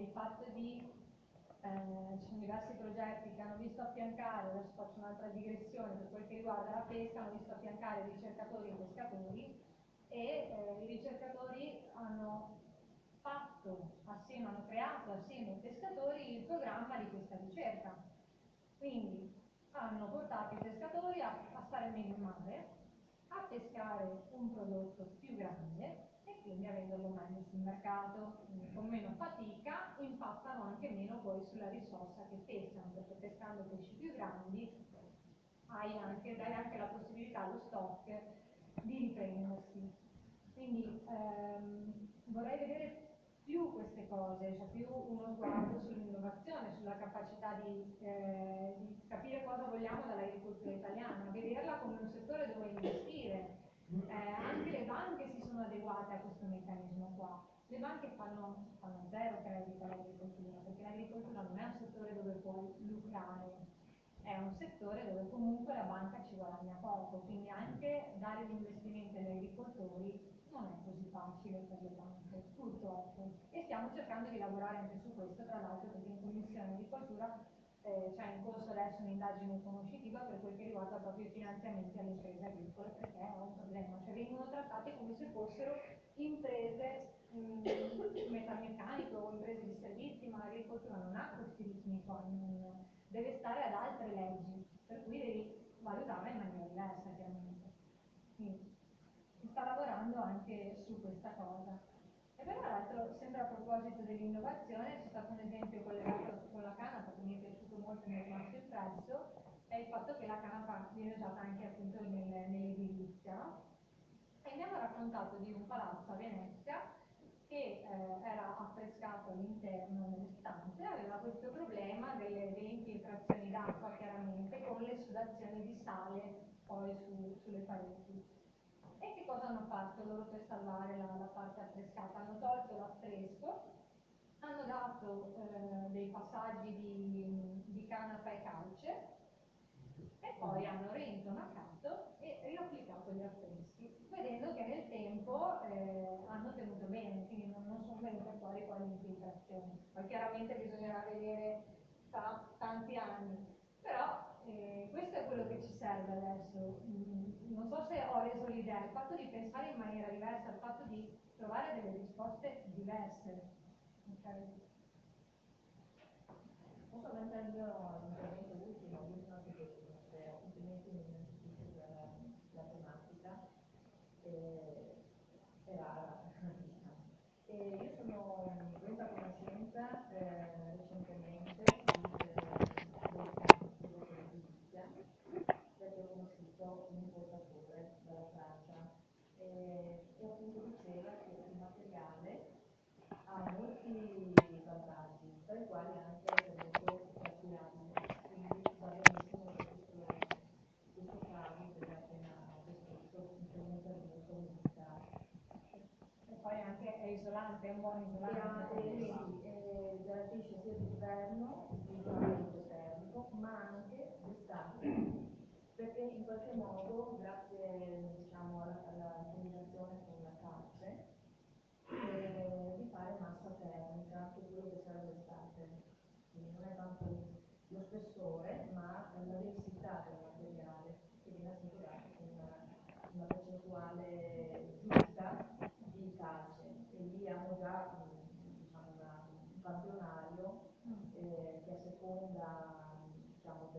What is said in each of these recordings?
il fatto di ci sono diversi progetti che hanno visto affiancare, adesso faccio un'altra digressione per quel che riguarda la pesca, hanno visto affiancare ricercatori e pescatori e i ricercatori hanno hanno creato assieme ai pescatori il programma di questa ricerca. Quindi hanno portato i pescatori a stare meglio in mare, a pescare un prodotto più grande e quindi a venderlo meglio sul mercato, quindi con meno fatica impattano anche meno poi sulla risorsa che pescano, perché pescando pesci più grandi dai anche la possibilità allo stock di riprendersi. Quindi vorrei vedere più queste cose, cioè più uno sguardo sull'innovazione, sulla capacità di capire cosa vogliamo dall'agricoltura italiana, vederla come un settore dove investire. Anche le banche si sono adeguate a questo meccanismo qua. Le banche fanno zero credito all'agricoltura, perché l'agricoltura non è un settore dove puoi lucrare, è un settore dove comunque la banca ci guadagna poco, quindi anche dare gli investimenti agli agricoltori non è così facile per le banche, purtroppo. E stiamo cercando di lavorare anche su questo, tra l'altro perché in Commissione Agricoltura c'è in corso adesso un'indagine conoscitiva per quel che riguarda proprio i finanziamenti alle imprese agricole, perché è un problema, cioè vengono trattate come se fossero imprese metalmeccaniche o imprese di servizi, ma l'agricoltura non ha questi ritmi qua, deve stare ad altre leggi, per cui devi valutarla in maniera diversa chiaramente. Quindi si sta lavorando anche su questa cosa. E poi tra l'altro, sempre a proposito dell'innovazione, c'è stato un esempio collegato con la canapa che mi è piaciuto molto e mi è rimasto impresso, è il fatto che la canapa viene usata anche appunto nell'edilizia, no? E mi hanno raccontato di un palazzo a Venezia che era affrescato all'interno delle stanze, aveva questo problema delle infiltrazioni d'acqua chiaramente con le sudazioni di sale poi sulle pareti. E che cosa hanno fatto loro per salvare la parte affrescata? Hanno tolto l'affresco, hanno dato dei passaggi di canapa e calce e poi hanno reintonacato e riapplicato gli affreschi, vedendo che nel tempo hanno tenuto bene, quindi non sono venute fuori poi le infiltrazioni. Poi chiaramente bisognerà vedere tra tanti anni, però questo è quello che ci serve adesso. Non so se ho reso l'idea, il fatto di pensare in maniera diversa, il fatto di trovare delle risposte diverse. Okay. Posso aumentare il mio intervento ultimo, l'ultima che complimenti innanzitutto per la tematica, è rara, diciamo. E io sono venuta a conoscenza recentemente del campo dell'edilizia, perché ho conosciuto un importatore dalla Francia e appunto diceva che il materiale ha molti vantaggi, tra i quali anche essere molto affidabile, quindi va benissimo per questo caso che hai appena descritto, in cui un intervento musicale. E poi anche è isolante, è un buon isolante. Sì, garantisce sia d'inverno l'isolamento termico, ma anche d'estate, perché in qualche modo, grazie diciamo, alla combinazione con la calce, di fare massa termica, che è quello che serve d'estate. Quindi non è tanto lo spessore, ma la densità del materiale, che viene appunto dato con una percentuale giusta di calce. E lì hanno già diciamo, un campionario che a seconda diciamo,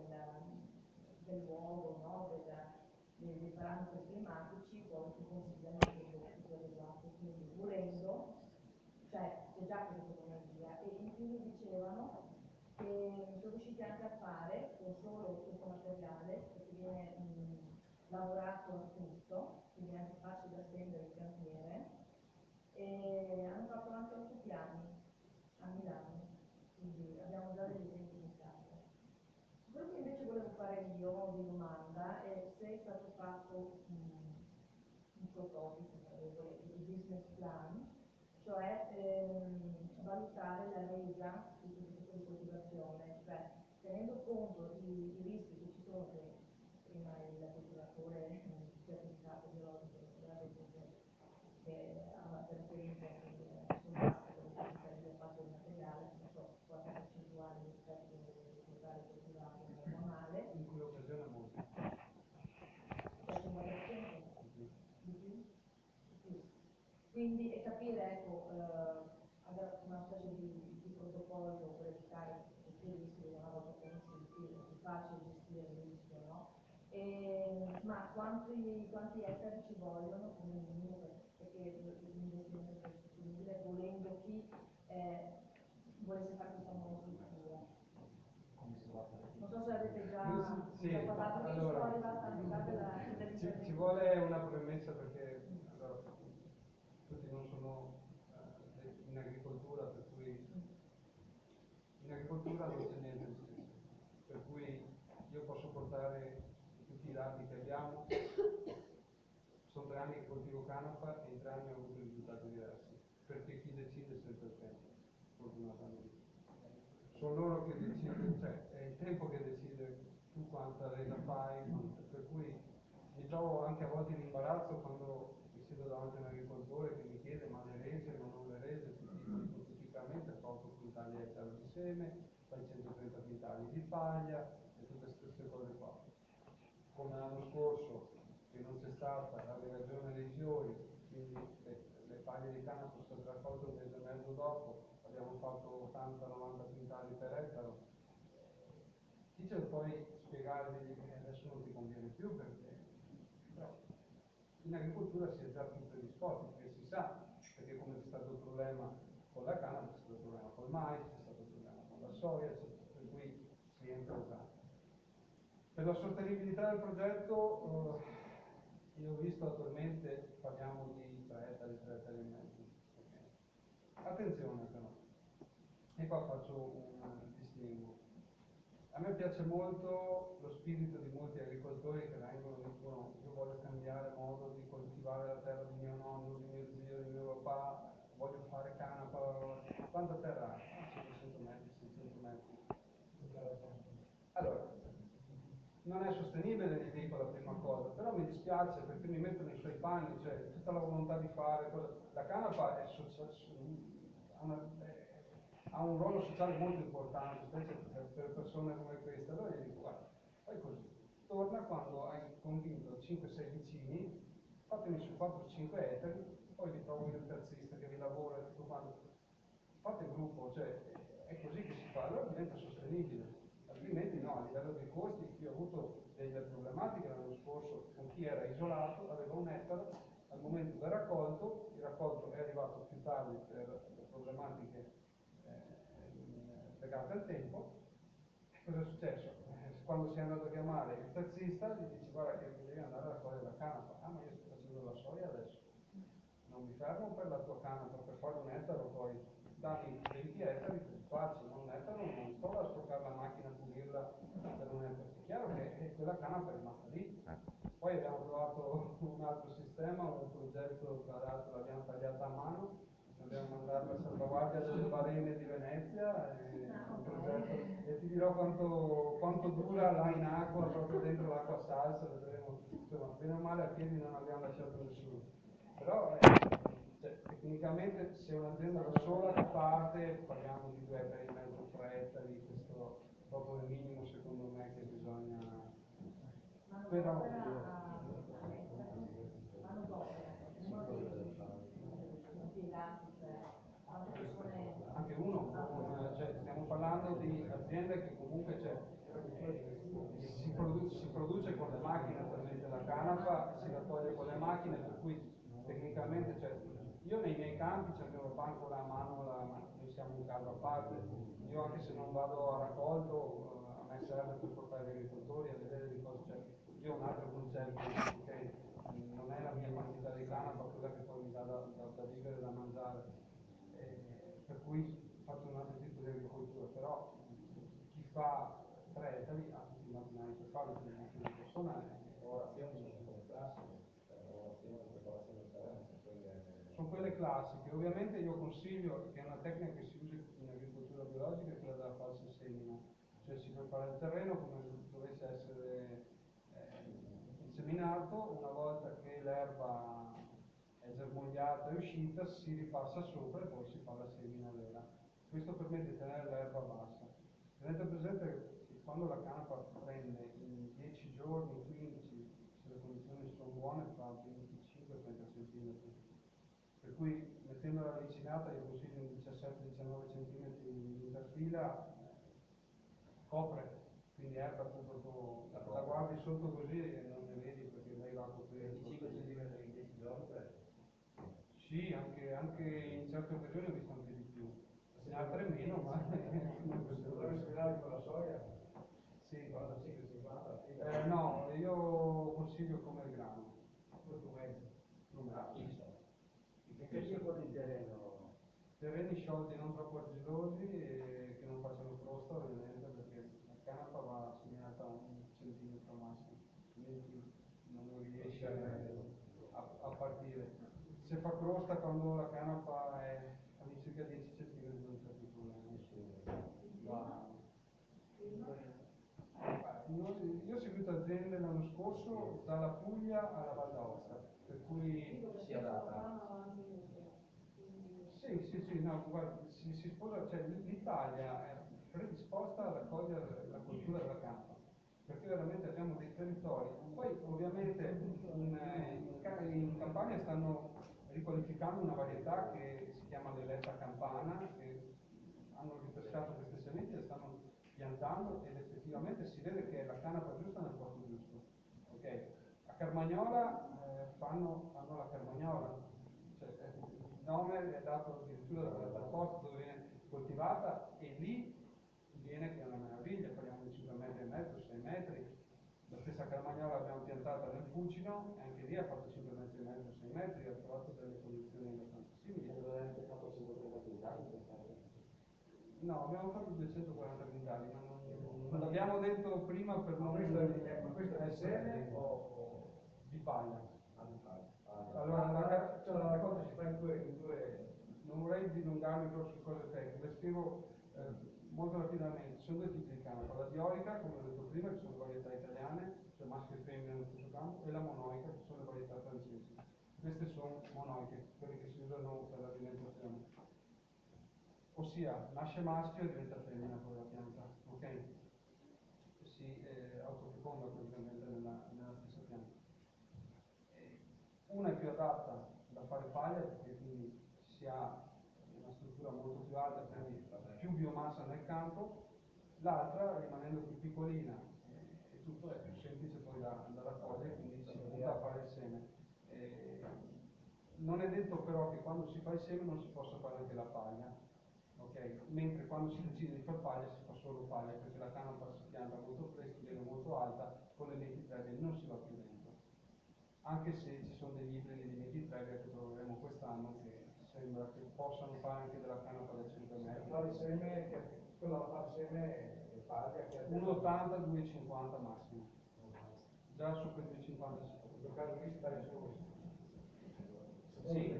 del luogo, no? Dei parametri climatici, poi si consigliano i prodotti più adeguati. Quindi volendo, cioè c'è già questa tecnologia e in più mi dicevano che sono riusciti anche a fare con solo questo materiale, perché viene lavorato a tutto, quindi è anche facile da stendere il cantiere, e hanno fatto anche 8 piani a Milano, quindi abbiamo già degli esempi in casa. Quello che invece volevo fare io di domanda è se è stato fatto un prototipo, tra virgolette, di business plan, cioè valutare la resa di questo tipo di coltivazione, cioè tenendo conto i rischi che ci sono, che prima il coltivatore certificato biologico aveva detto che ha per esperienza soldato per il fatto del materiale, Quindi e capire, ecco, avere una specie di protocollo per evitare questi rischi, una volta conosciuti, è più facile gestire il rischio, no? Ma quanti ettari ci vogliono come minimo perché l'investimento è sostenibile, volendo chi volesse fare questa monocultura? Non so se avete già, Sì, già parlato, perché io sono allora, arrivata a metà dell'intervento. ci vuole una premessa perché allora, tutti non sono in agricoltura, per cui in agricoltura non c'è niente di scritto, per cui io posso portare tutti i dati che abbiamo. Sono 3 anni che coltivo canapa e in 3 anni ho avuto risultati diversi, perché chi decide è sempre il tempo, fortunatamente. Sono loro che decidono, cioè è il tempo che decide tu quanta resa fai, per cui mi trovo anche a volte in imbarazzo quando mi siedo davanti a un agricoltore che mi chiede ma le rese, ma non le rese, ti dico ipoteticamente fa 8 quintali ettaro di seme, fai 130 quintali di paglia e tutte queste cose qua. Come l'anno scorso che non c'è stata la legagione dei fiori, quindi le paglie di canapa sono state raccolte un mese e mezzo dopo, abbiamo fatto 80-90 quintali per ettaro. Difficile poi spiegargli che adesso non ti conviene più perché però in agricoltura si è già più predisposti, perché si sa, perché come c'è stato il problema con la canapa, c'è stato il problema col mais, c'è stato il problema con la soia, per cui si entra già. Per la sostenibilità del progetto, io ho visto attualmente parliamo di 3 ettari, 3 ettari e mezzo. Okay. Attenzione però, e qua faccio un distinguo. A me piace molto lo spirito di molti agricoltori che vengono e dicono io voglio cambiare modo di coltivare la terra di mio nonno, di mio zio, di mio papà, voglio fare canapa. Quanta terra ha? 500 metri, 600 metri. Allora, non è sostenibile, gli dico la prima cosa, però mi dispiace perché mi metto nei suoi panni, cioè tutta la volontà di fare, la canapa è ha un ruolo sociale molto importante, specie per persone come queste, allora gli dico guarda, fai così, torna quando hai convinto 5-6 vicini, fatemi su 4-5 ettari, poi vi trovo io il terzista che vi lavora e tutto quanto, fate il gruppo, cioè è così che si fa, allora diventa sostenibile. Altrimenti no, a livello dei costi, io ho avuto delle problematiche l'anno scorso con chi era isolato, aveva un ettaro, al momento del raccolto, il raccolto è arrivato più tardi per problematiche legate al tempo. E cosa è successo? Quando si è andato a chiamare il taxista, gli dice guarda che devi andare a raccogliere la canapa. Ah, ma io sto facendo la soia adesso. Non mi fermo per la tua canapa, per fare un ettaro poi dammi 20 ettari più facile, un ettaro non sto a stoccare la macchina a pulirla per un ettaro. È chiaro che quella canapa è rimasta lì. Poi abbiamo trovato un altro sistema, un progetto, tra l'altro l'abbiamo tagliata a mano, dobbiamo mandare la salvaguardia delle balene di Venezia, un progetto, e ti dirò quanto dura là in acqua, proprio dentro l'acqua salsa, vedremo, insomma, bene o male a piedi non abbiamo lasciato nessuno. Però cioè, tecnicamente se un'azienda da sola che parte, parliamo di 2 ettari e mezzo, 3 ettari, questo è proprio il minimo secondo me che bisogna. Però anche uno, cioè, stiamo parlando di aziende che comunque si produce con le macchine attualmente la canapa, si raccoglie con le macchine, per cui tecnicamente, cioè, io nei miei campi c'è il mio papà ancora a mano, noi siamo un caso a parte, io anche se non vado a raccolto, a me serve per portare gli agricoltori a vedere di cosa c'è. Io ho un altro concetto, ok, non è la mia quantità di canapa quella che poi mi dà da vivere, da mangiare, per cui faccio un altro tipo di agricoltura, però chi fa 3 ettari ha tutti i macchinari per farlo, quindi una persona sono quelle classiche. Ovviamente io consiglio che è una tecnica che si usa in agricoltura biologica, è quella della falsa semina, cioè si prepara il terreno come se dovesse essere inseminato, una volta che l'erba è germogliata e uscita si ripassa sopra e poi si fa la semina vera. Questo permette di tenere l'erba bassa. Tenete presente che quando la canapa prende in 10 giorni, 15, se le condizioni sono buone, fa 25-30 cm. Per cui mettendola avvicinata io consiglio un 17-19 cm di interfila, copre, quindi erba dopo la guardi sotto così e non ne vedi perché lei va a coprire. 25 cm in 10 giorni? Sì, anche in certe occasioni ho visto anche di più, in altre meno, ma Dovrei sfidare con la soia? sì. Guarda, 5,50. No, io consiglio come il grano. Che tipo di terreno? Terreni sciolti, non troppo argillosi e che non facciano crosta ovviamente perché la canapa va seminata a 1 centimetro massimo, quindi non riesce a partire. Se fa crosta quando la canapa è all'incirca 10 centimetri non c'è più problema. Io ho seguito aziende l'anno scorso dalla Puglia alla Val d'Aosta, per cui Si adatta. sì, no, guarda, si sposa, cioè l'Italia è predisposta ad accogliere la cultura della canapa, perché veramente abbiamo dei territori. Poi ovviamente in Campania stanno riqualificando una varietà che si chiama l'eletta campana, che hanno ripescato queste sementi e le stanno piantando ed effettivamente si vede che è la canapa giusta nel posto giusto. Ok? A Carmagnola fanno la Carmagnola, cioè, il nome è dato addirittura dal posto dove viene coltivata e lì viene che è una meraviglia, parliamo di 5 metri e mezzo, 6 metri. La stessa Carmagnola l'abbiamo piantata nel Fucino e anche lì ha fatto 5 metri e mezzo, 6 metri, ha trovato delle condizioni abbastanza simili. Avete fatto 130 quintali? No, abbiamo fatto 240 quintali, ma non l'abbiamo detto prima per non... Ma questo è di seme o di paglia. di paglia? Allora, cioè la raccolta si fa in due... Non vorrei dilungarmi proprio su cose tecniche, le spiego molto rapidamente. Ci sono due tipi di canapa, la diorica, come ho detto prima, che sono varietà italiane, cioè maschio e femmina nello stesso campo, e la monoica, che sono le varietà francesi. Queste sono monoiche, quelle che si usano per l'alimentazione. Ossia, nasce maschio e diventa femmina poi la pianta, ok? Si autofeconda praticamente nella stessa pianta. Una è più adatta da fare paglia perché quindi si ha una struttura molto più alta, quindi più biomassa nel campo, l'altra rimanendo più piccolina e tutto è più semplice poi da raccogliere, quindi si butta a fare il seme. Non è detto però che quando si fa il seme non si possa fare anche la paglia, okay? Mentre quando si decide di fare paglia si fa solo paglia perché la canapa si pianta molto presto, viene molto alta, con le meticrede non si va più dentro. Anche se ci sono degli ibridi di meticrede che troveremo quest'anno che sembra che possano fare anche della canapa da 5 metri. Fare seme, quello da fare seme e paglia che 1,80-2,50 massimo. Già su quei 2,50 si può. in caso qui si taglia solo questo. Sì,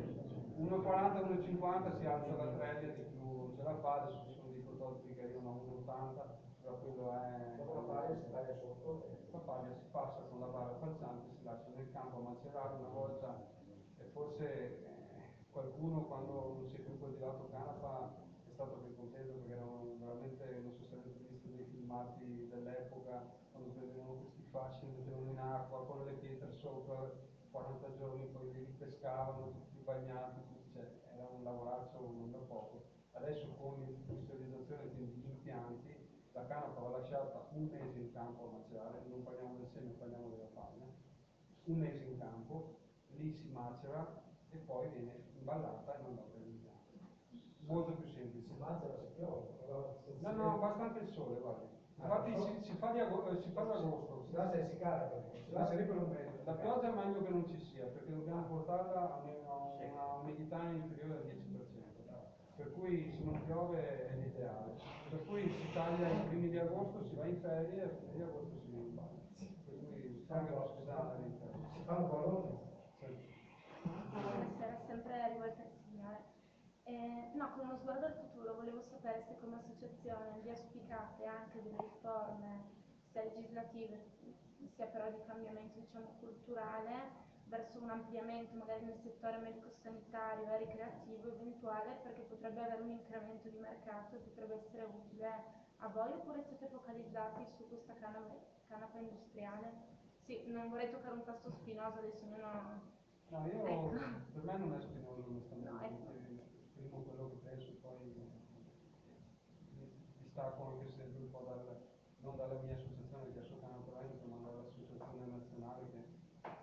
1,40-1,50 si alza la trellia di più, non ce la fa, adesso ci sono dei prodotti che arrivano a 1,80, però quello è... Dopo la paglia si taglia sotto. La paglia si passa con la barra falsante, si lascia nel campo a macerare una volta e forse qualcuno quando non si è più coltivato canapa è stato ben contento perché erano veramente, non so se avete visto dei filmati dell'epoca, quando prendevano questi fasci, li mettevano in acqua con le pietre sopra, 40 giorni poi li ripescavano tutti bagnati, cioè era un lavoraccio non da poco. Adesso con l'industrializzazione, quindi gli impianti, la canapa va lasciata un mese in campo a macerare, non parliamo del seme, parliamo della paglia, un mese in campo, lì si macera e poi viene imballata e mandata in impianto. Molto più semplice. Si macera se piove. No, basta anche il sole, guardi. Infatti si fa ad agosto. Si lascia essiccare perché si lascia lì per un mese. La pioggia è meglio che non ci sia, perché dobbiamo portarla a una umidità inferiore al 10%. Per cui se non piove è l'ideale. Per cui si taglia i primi di agosto, si va in ferie e a fine di agosto si viene in bagno. Per cui spero che non si sa andare in ferie. Si fanno balloni? Buonasera, sempre rivolta al signore. No, con uno sguardo al futuro volevo sapere se come associazione vi auspicate anche delle riforme sia legislative sia però di cambiamento diciamo culturale verso un ampliamento magari nel settore medico-sanitario e ricreativo eventuale perché potrebbe avere un incremento di mercato e potrebbe essere utile a voi oppure siete focalizzati su questa canapa industriale? Sì, non vorrei toccare un tasto spinoso adesso, no. No, io Ecco. per me non è spinoso onestamente. distacco anche sempre un po' non dalla mia associazione che è Associazione Naturale, ma dall'associazione nazionale che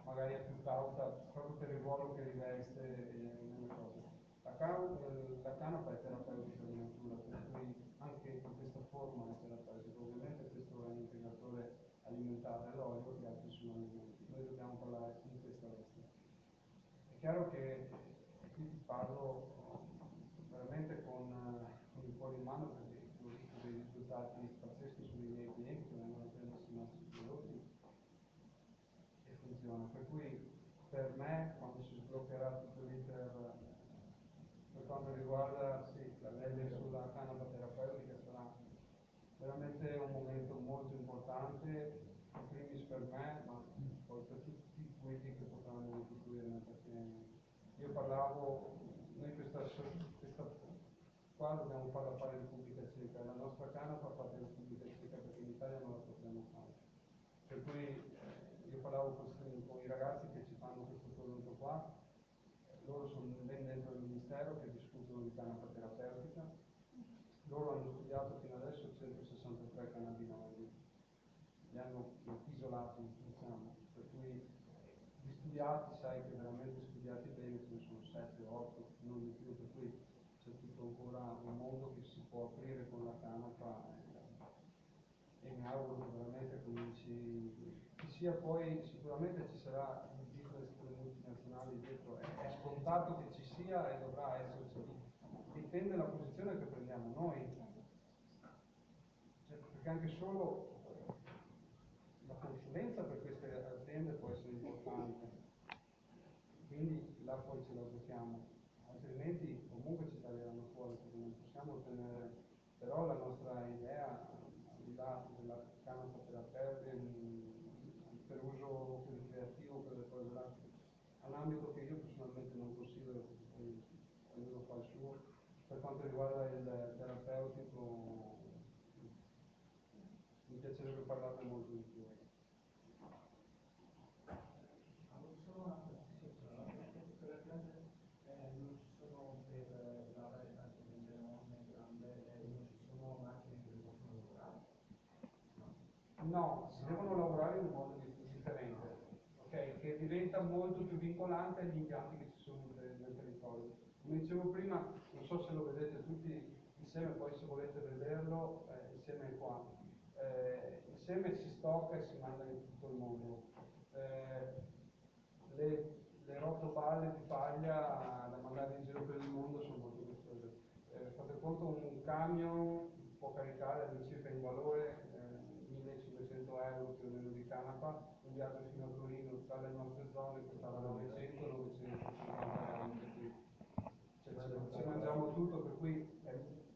magari è più cauta proprio per il ruolo che riveste nelle cose. La canapa è terapeutica di natura, per cui anche in questa forma è terapeutica. Ovviamente questo è un integratore alimentare all'olio, gli altri sono alimenti. Noi dobbiamo parlare in questa veste. È chiaro che qui ti parlo veramente con il cuore in mano perché ho visto dei risultati pazzeschi sui miei clienti che vengono a prendersi i nostri prodotti e funziona. Per cui per me, quando si sbloccherà tutto l'iter per quanto riguarda la legge sulla canapa terapeutica, sarà veramente un momento molto importante, in primis per me, ma poi per tutti quelli che potranno usufruirne, perché io parlavo, noi questa qua dobbiamo farla fare Repubblica Ceca, la nostra canapa fatta in Repubblica Ceca perché in Italia non la potremo fare. Per cui io parlavo con i ragazzi che ci fanno questo prodotto qua, loro sono ben dentro il ministero che discutono di canapa terapeutica, loro hanno studiato fino adesso 163 cannabinoidi, li hanno isolati, diciamo, per cui di studiati sai che veramente studiati bene ce ne sono 7, 8, non di più, per cui c'è tutto ancora un mondo che si può aprire con la canapa e mi auguro che veramente cominci, ci sia poi, sicuramente ci sarà il business delle multinazionali dietro, è scontato che ci sia e dovrà esserci, dipende dalla posizione che prendiamo noi, perché anche solo la consulenza per queste aziende può essere importante, quindi là poi ce la giochiamo, altrimenti comunque ci taglieranno fuori perché non possiamo ottenere, però la nostra idea al di là della canapa terapeutica per uso ricreativo, per le cose là, è un ambito che io personalmente non considero, perché poi ognuno fa il suo. Per quanto riguarda il terapeutico mi piacerebbe parlarne molto di più. Solo una precisazione, tutte le piante non ci sono per lavare tante enorme, grande, non ci sono macchine che le possono lavorare. No, si devono lavorare in un modo differente, okay? Che diventa molto più vincolante agli impianti che ci sono nel territorio. Come dicevo prima, non so se lo vedete tutti insieme, poi se volete vederlo insieme qua. Il seme si stocca e si manda in tutto il mondo. Le rotoballe di paglia da mandare in giro per il mondo sono molto costose. Fate conto, un camion può caricare all'incirca in valore 1500 euro più o meno di canapa, un viaggio fino a Torino dalle nostre zone costava 900-950 euro, per cui ci mangiamo tutto, per cui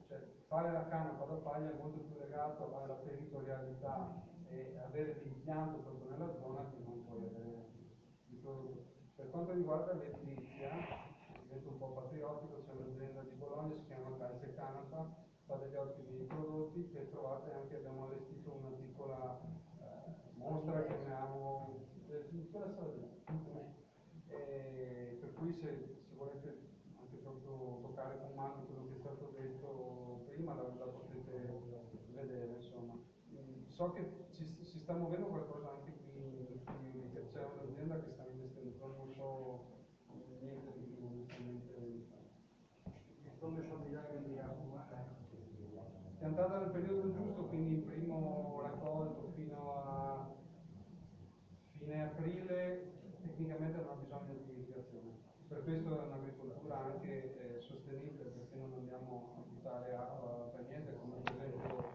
cioè, fare la canapa da paglia è molto più legato alla territorialità e avere l'impianto proprio nella zona che non puoi avere di prodotto. Per quanto riguarda l'edilizia, divento un po' patriottico, c'è un'azienda di Bologna, si chiama Calce Canapa, fa degli ottimi prodotti che trovate anche, abbiamo allestito una piccola mostra, chiamiamo, piccola per cui se volete anche proprio toccare con mano quello che è stato detto prima, la potete vedere, insomma. So che si sta muovendo qualcosa anche qui in Friuli, che c'è un'azienda che sta investendo, però non so niente di più, onestamente. Come sono bisogno di Piantata nel periodo giusto, quindi il primo raccolto fino a fine aprile, tecnicamente non ha bisogno di irrigazione. Per questo è un'agricoltura anche sostenibile, perché non andiamo a buttare acqua per niente, come per esempio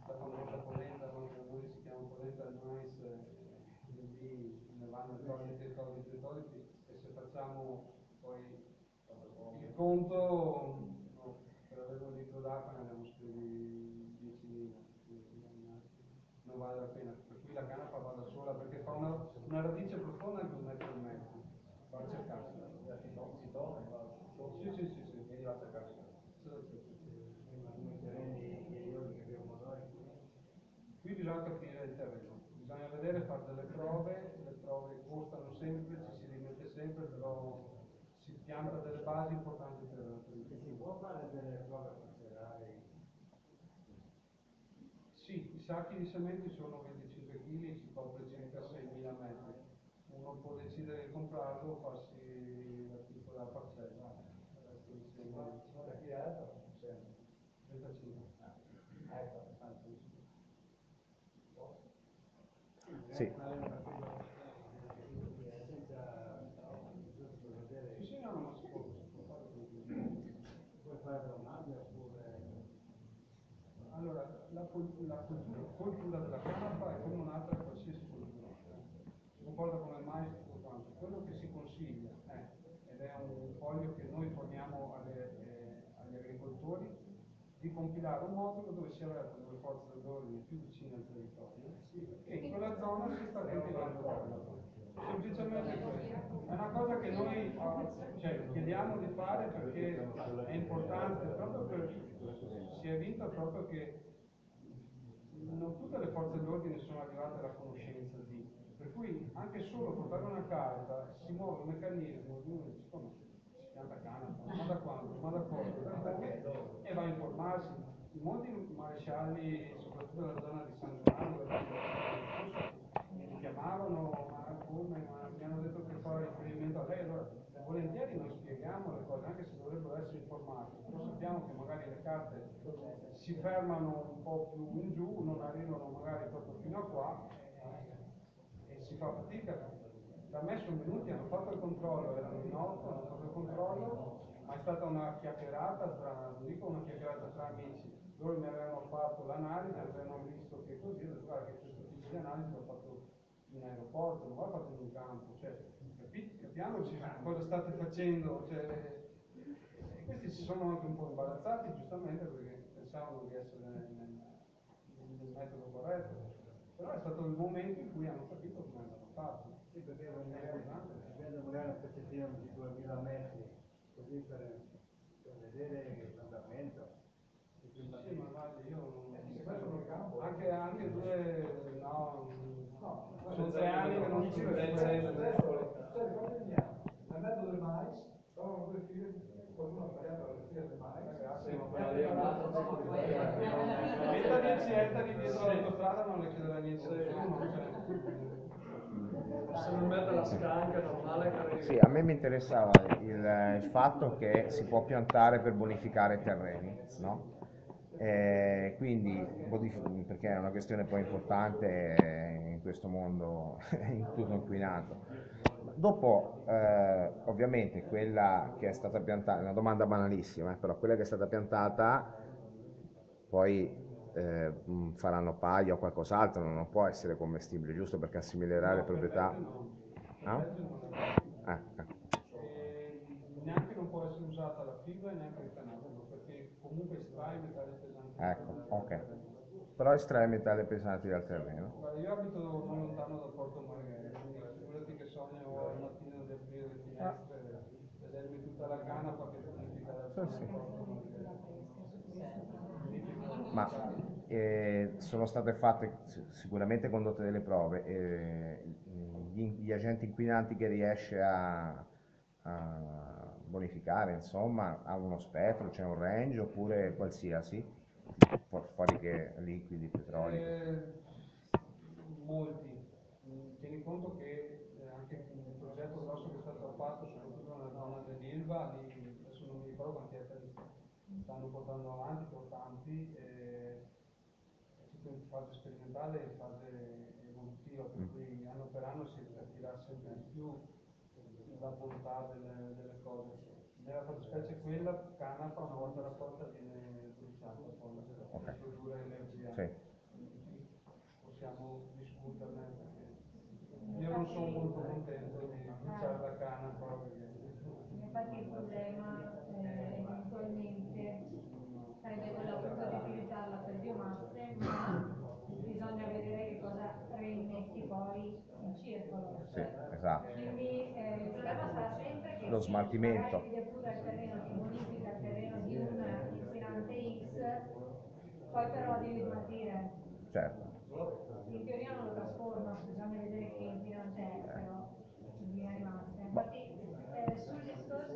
la famosa polenta, no? Che da noi si chiama polenta al mais, lì ne vanno tolti, e se facciamo poi il conto, no, per avere un litro d'acqua ne abbiamo spesi 10.000, non vale la pena, per cui la canapa va da sola perché fa una radice profonda di 1,5 metri, va a cercarsi. si torna e va sotto. Sì. Quindi va a cercarsi. Qui bisogna capire il terreno, bisogna vedere, fare delle prove, le prove costano sempre, ci si rimette sempre, però si pianta delle basi importanti per il Si può fare delle prove parcellari sacchi di sementi sono 25 kg, si copre circa 6.000 metri. Uno può decidere di comprarlo o farsi la piccola parcella. Adesso mi sembra Da chi è alta? 35. Ecco. Sì. Sì, sì, no, no, ma si può fare così. Puoi fare domande oppure... Allora, coltura della canapa è come un'altra qualsiasi coltura. Si comporta come il mais tutto quanto. Quello che si consiglia è, ed è un foglio che noi forniamo agli agricoltori, di compilare un modulo dove si avvertono le forze dell'ordine più vicine al territorio e in quella zona si sta coltivando la canapa. Semplicemente questo. È una cosa che noi chiediamo di fare perché è importante, proprio per, si è vinto proprio che non tutte le forze dell'ordine sono arrivate alla conoscenza di, per cui anche solo portare una carta si muove un meccanismo di uno dice come si pianta canapa, ma da quando, ma da cosa, da come, e va a informarsi. Molti marescialli, soprattutto nella zona di San Giovanni, mi chiamavano, ma come, ma mi hanno detto che fa riferimento a lei, allora volentieri noi spieghiamo le cose, anche se dovrebbero essere informati, però sappiamo che magari le carte si fermano un po' più in giù, non arrivano magari proprio fino a qua e si fa fatica. Da me sono venuti, hanno fatto il controllo, erano in 8, hanno fatto il controllo, ma è stata una chiacchierata tra, non dico una chiacchierata tra amici, loro mi avevano fatto l'analisi, avevano visto che così, ho detto guarda che questo tipo di analisi l'ho fatto in aeroporto, non l'ho fatto in un campo, cioè capiamoci cosa state facendo, cioè, e questi si sono anche un po' imbarazzati giustamente perché pensavano di essere nel metodo corretto, però è stato il momento in cui hanno capito come andava fatto. Sì, perché prendo magari un pezzettino di 2000 metri, così per vedere l'andamento. Sì, ma guarda, io non... anche due, no, sono 3 anni che non ci Nel mezzo del mais, trovano due file, qualcuno ha sbagliato la fila del mais. Metta di Cietta di dietro l'autostrada non le chiederà niente a nessuno, Se non mette la scarica è normale che arrivi. Sì, a me mi interessava il fatto che si può piantare per bonificare i terreni, no? Quindi, perché è una questione poi importante in questo mondo tutto inquinato. Dopo, ovviamente, quella che è stata piantata, è una domanda banalissima, però quella che è stata piantata, poi faranno paglia o qualcos'altro, non può essere commestibile, giusto perché assimilerà le proprietà. Ah? Neanche non può essere usata la fibra e neanche il canapolo, perché comunque estrae metalli pesanti. Ecco, ok. Però estrae metalli pesanti dal terreno. Guarda, io abito non lontano da Porto Marghera, quindi figurati che sogno al mattino di aprire le finestre e vedermi tutta la canapa che bonifica dal Porto Marghera. Ma sono state fatte sicuramente condotte delle prove, gli agenti inquinanti che riesce a bonificare, insomma, ha uno spettro, c'è un range oppure qualsiasi, fuori che liquidi, petroli. Molti. Tieni conto che anche un progetto grosso che è stato fatto, soprattutto nella zona dell'Ilva, lì, adesso non mi ricordo quanti ettari stanno portando avanti, però tanti, è tutto in fase sperimentale e in fase evolutiva, per cui anno per anno si capirà sempre di più la bontà delle cose. Nella fattispecie quella canapa una volta raccolta viene bruciata poi per produrre energia. Sì. Possiamo discuterne perché io non sono molto contento di bruciare la canapa perché... Infatti il problema eventualmente sarebbe quello appunto di utilizzarla per biomasse, ma bisogna vedere che cosa reimmetti poi in circolo. Sì, esatto. Quindi il problema sarà sempre che Lo smaltimento. magari ti depura il terreno, ti bonifica il terreno di un inquinante X, poi però devi smaltire. Certo. In teoria non lo trasforma, bisogna vedere che inquinante è, però in linea di massa. Infatti sul discorso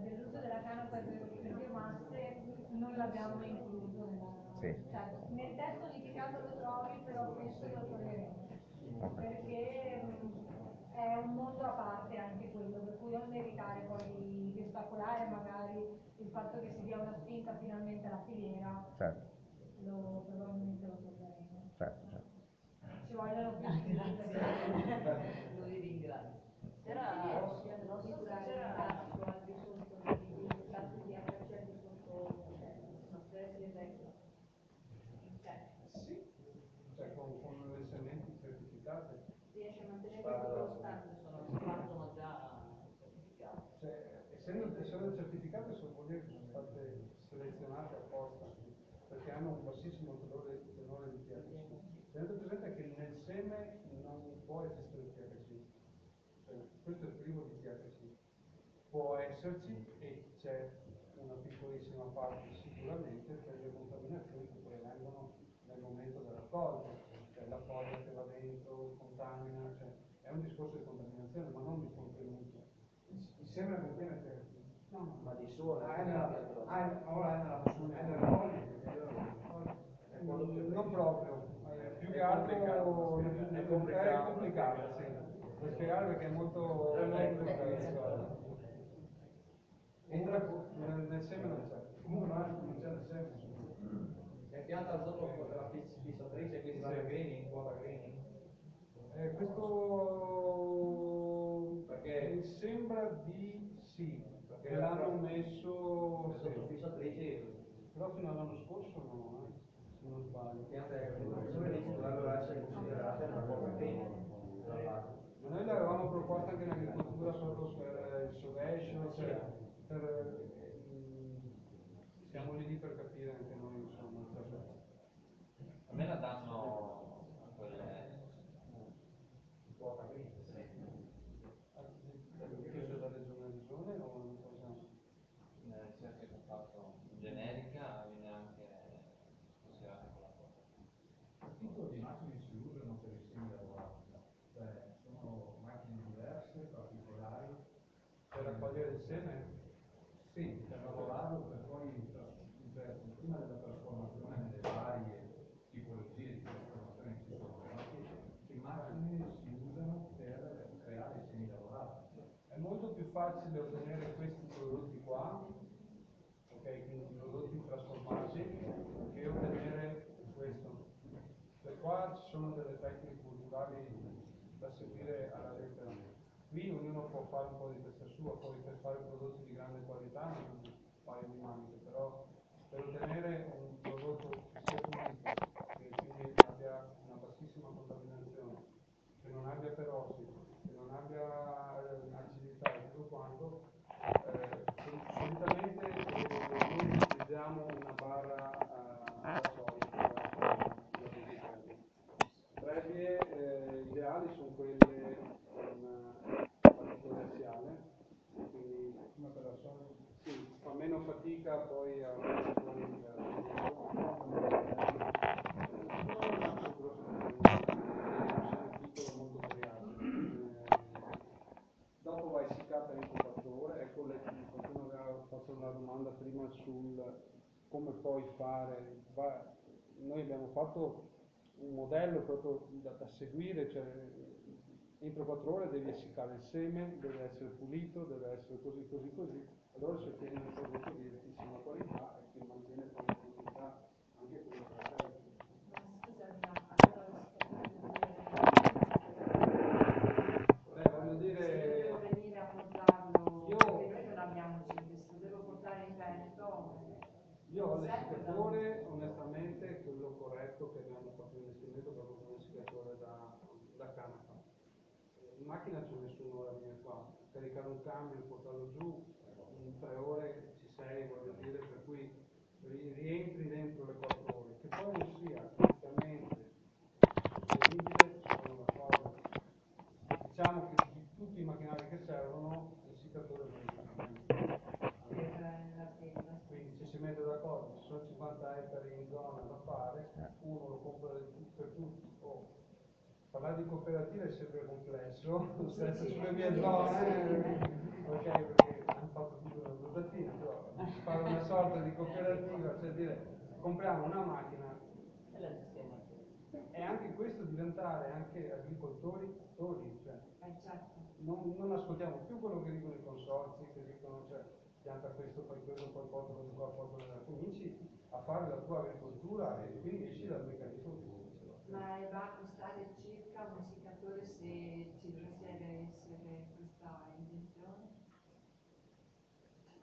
dell'uso della canapa per biomasse non l'abbiamo incluso Sì. Cioè, nel testo unificato lo trovi, però penso lo toglieremo. Perché è un mondo a parte anche quello, per cui non evitare poi di ostacolare magari il fatto che si dia una spinta finalmente alla filiera, Certo, probabilmente lo toglieremo. certo. Ci vogliono più stili perché Lo ringrazio. Sì, Non so se c'era anche sotto di classi di HCL sotto una specie di Sì, cioè con le sementi certificate. riesce a mantenere questo costante, sono il quarto ma già certificato. Cioè, essendo certificate vuol dire che sono state selezionate apposta, perché hanno un bassissimo tenore di THC. Tenete presente che nel seme non può esistere il THC, cioè, questo è privo di THC. Può esserci e c'è una piccolissima parte sicuramente per le contaminazioni che provengono nel momento della raccolta, cioè la foglia che va dentro, contamina, cioè è un discorso di contaminazione ma non di contenuto. Mi sembra che tiene THC. No, Ma di solo, Ora è nella persona, è nella foglia. non proprio, più che altro è complicato, sì. Da spiegare perché è molto tecnico. Nel seme non c'è. Comunque non c'è nel senso. è pianta solo con la fissatrice, quindi va greening, quota greening. Questo Perché mi sembra di sì, Perché l'hanno messo sì. sotto fissatrici, Però fino all'anno scorso no, se non sbaglio. piante dovrebbero essere considerate una quota greening. Ma noi l'avevamo proposta anche in agricoltura proprio per il sovescio, cioè siamo lì per capire anche noi, insomma. A me la danno quelle Quota greening. Chiesto da regione a regione o una cosa? nel senso che ho fatto generica, viene anche considerata con la quota. Che tipo di macchine si usano per i semi lavorati? Cioè, sono macchine diverse, particolari? Per raccogliere il seme? Sì, per lavorarlo, per poi, prima della trasformazione nelle varie tipologie di trasformazione che ci sono, che macchine si usano per creare i semi lavorati? È molto più facile ottenere questi prodotti qua, ok, quindi prodotti trasformati, che ottenere questo. Per qua ci sono delle tecniche culturali da seguire alla lettera. Qui ognuno può fare un po' di testa sua, poi per fare prodotti di grande qualità non un paio di maniche, però per ottenere un prodotto che sia pulito, che quindi abbia una bassissima contaminazione, che non abbia perossido, che non abbia acidità e tutto quanto, solitamente noi utilizziamo una barra da soia per la vegetazione. Prebbie ideali sono quelle con particolare assiale, quindi Come per la soia? sì, fa meno fatica poi a molto variabile. Dopo va essiccata entro 4 ore, ecco qualcuno aveva fatto una domanda prima sul come poi fare. Noi abbiamo fatto un modello proprio da seguire, cioè entro 4 ore devi essiccare il seme, deve essere pulito, deve essere così, così, così, allora si ottiene un prodotto di altissima qualità e che mantiene poi la qualità anche quello che serve. Voglio dire, se devo venire a montarlo, perché noi non abbiamo questo, devo portare in Veneto. Io ho l'essiccatore, onestamente, quello corretto che abbiamo fatto l'investimento proprio con l'essiccatore da canapa. In macchina c'è nessuno da venire qua, caricare un camion, portarlo giù, in 3 ore ci sei, voglio dire, per cui rientri dentro le 4 ore, che poi non sia fisicamente sostenibile, sono d'accordo. Diciamo che di tutti i macchinari che servono, l'essiccatore non è quindi ci si mette d'accordo, ci sono 50 ettari in zona da fare, uno lo compra per tutti. Parlare di cooperativa è sempre complesso, spesso sulle mie zone, ok, perché hanno fatto tutto una brutatina, però fare una sorta di cooperativa, cioè dire compriamo una macchina E la gestione. e anche questo diventare anche agricoltori attori, cioè Certo. non ascoltiamo più quello che dicono i consorzi, che dicono cioè pianta questo, poi quello, poi porta questo qua, porta quello. Cominci a fare la tua agricoltura e quindi esci dal meccanismo che ti dicevo. Ma va a costare circa un essiccatore se ci dovesse essere questa intenzione?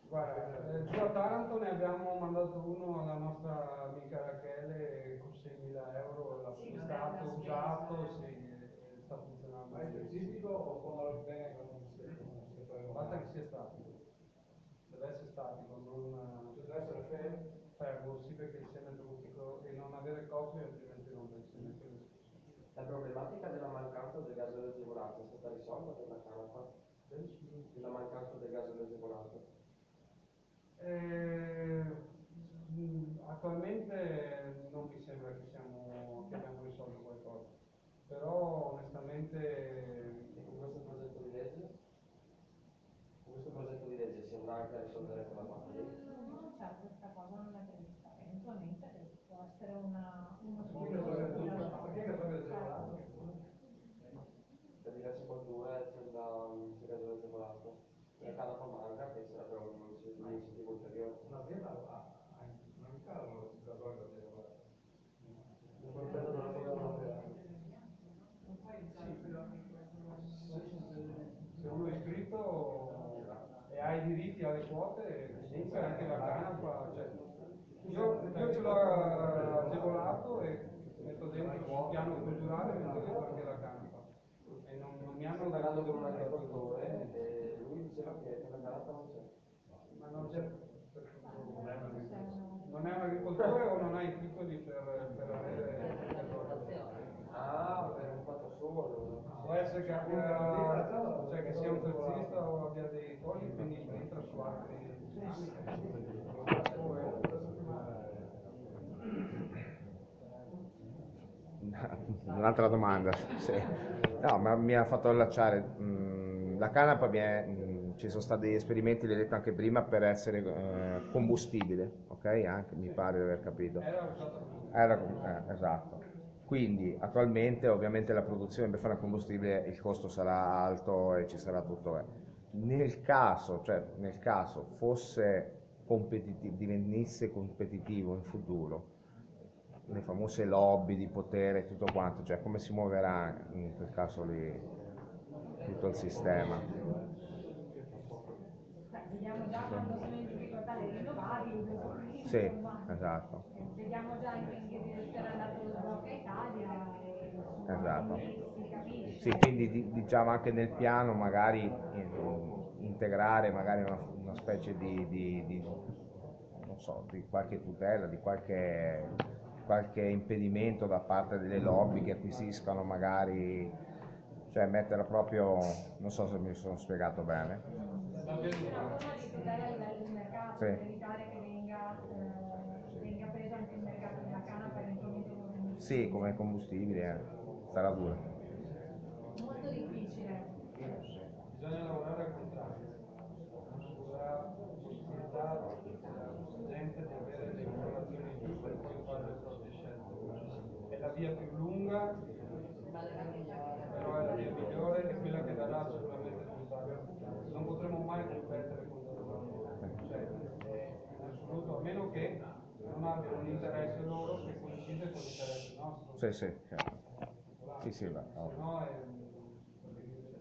Guarda, giù a Taranto ne abbiamo mandato uno alla nostra amica Rachele con 6.000 euro, l'ha Sì, acquistato, vabbè, usato, una sì, sta funzionando. Ma è specifico o può bene con un Basta che sia statico, deve essere statico, non deve essere fermo? fermo, sì, perché il seme è troppo piccolo e non avere copri altrimenti non il seme. La problematica della mancanza del gasolio agevolato è stata risolta per la Canapa? Della mancanza del gasolio agevolato? Attualmente non mi sembra che abbiamo risolto qualcosa, però onestamente E con questo progetto di legge? Con questo progetto di legge si andrà anche a risolvere quella parte lì? Non c'è questa cosa, non è prevista. Eventualmente può essere uno Perché spunto il da gasolio agevolato? Per diverse colture c'è il gasolio agevolato. La Canapa manca, che sarebbe un incentivo ulteriore. Un'azienda non impara il gasolio agevolato. se uno è iscritto e ha i diritti alle quote, comunque anche la Canapa, cioè, io ce l'ho agevolato e metto dentro sul piano culturale, metto dentro anche la Canapa. E non mi hanno Sto parlando con un agricoltore e lui diceva che per la Canapa non c'è. Ma non c'è, non è un agricoltore o non ha i titoli per avere Ah, per un fatto solo. può essere che cioè che sia un terzista o abbia dei cosi, quindi entra su altri Un'altra domanda, sì. No, ma mi ha fatto allacciare. La canapa ci sono stati degli esperimenti, l'hai detto anche prima, per essere combustibile, ok? Anche, mi pare di aver capito. Esatto. Quindi attualmente ovviamente la produzione per fare combustibile il costo sarà alto e ci sarà tutto. Nel caso fosse divenisse competitivo in futuro, le famose lobby di potere e tutto quanto, cioè come si muoverà in quel caso lì tutto il sistema? Vediamo già quando sono in difficoltà le rinnovabili, Sì, insomma. esatto. Vediamo già in che direzione è andato lo sblocca Italia e Esatto. si capisce. Sì, quindi diciamo anche nel piano magari integrare magari una specie non so, di qualche tutela, di qualche impedimento da parte delle lobby che acquisiscano magari, cioè mettere proprio, non so se mi sono spiegato bene. Sì, una forma di tutela a livello di mercato, Sì. per evitare che venga preso anche il mercato della canapa per l'incremento come combustibile. Sì, come combustibile, sarà dura. Molto difficile. bisogna lavorare al contrario, sulla possibilità della gente di avere le informazioni giuste e poi fare le proprie scelte. È la via più lunga, però è la via migliore e quella che darà sicuramente il risultato. Non potremo mai competere con loro, cioè, in assoluto, a meno che non abbiano un interesse loro che coincide con l'interesse nostro. Sì, sì, certo. Sì, sì, va. Se no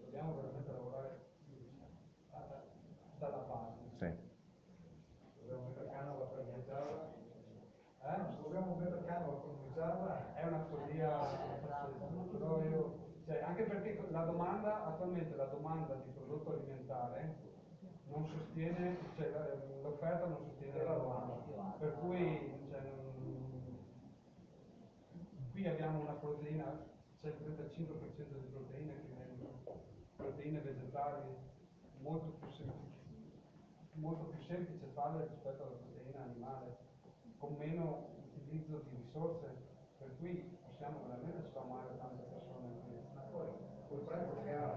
dobbiamo veramente lavorare dalla base. Sì. Dobbiamo mettere canapa per cominciarla. Dobbiamo mettere canapa per cominciarla. È una follia pazzesca, però anche perché attualmente la domanda di prodotto alimentare non sostiene, cioè l'offerta non sostiene la domanda, per cui qui abbiamo una proteina, c'è il 35% di proteine che vengono, proteine vegetali molto più semplice farle rispetto alla proteina animale, con meno utilizzo di risorse, per cui possiamo veramente sfamare tante persone qui. Ma poi, col prezzo che ha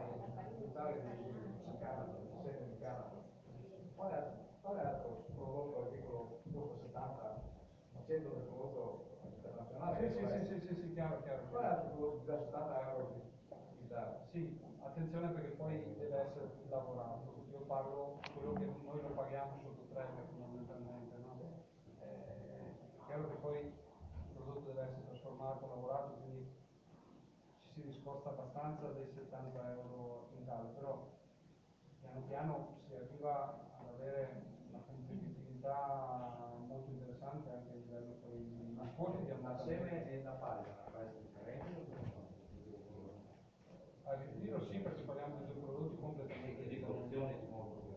il totale di canapa, di seme di canapa, quale altro prodotto agricolo costa 70-100 essendo un prodotto internazionale, Sì, chiaro. qual è il prodotto da 70 euro in Italia? Sì, attenzione perché poi deve essere lavorato. Io parlo quello che noi lo paghiamo sotto traccia fondamentalmente, no? È chiaro che poi il prodotto deve essere trasformato, lavorato, quindi ci si discosta abbastanza dai 70 euro a quintale, però piano piano si arriva ad avere una competitività molto interessante anche a livello poi di costi di Assieme e la paglia, questa differenza? a ritiro sì, perché parliamo di due prodotti completamente Di produzione molto più.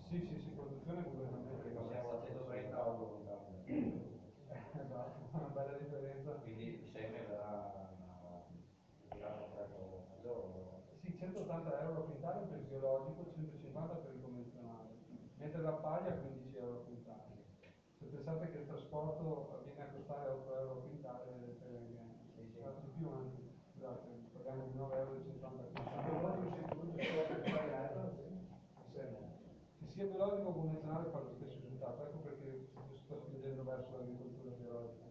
Sì, produzione completamente Perché passiamo da 130 a 180. Esatto, una bella differenza. Quindi il seme verrà un prezzo maggiore. Sì, 180 euro a quintale per il biologico, 150 per il convenzionale, mentre la paglia 15 euro a quintale. Se pensate che il trasporto viene a costare 8 euro a quintale, vedete che di più anche. Scusate, parliamo di 9,50 euro a quintale. Che sia biologico o convenzionale fa lo stesso risultato, ecco perché si sta spingendo verso l'agricoltura biologica,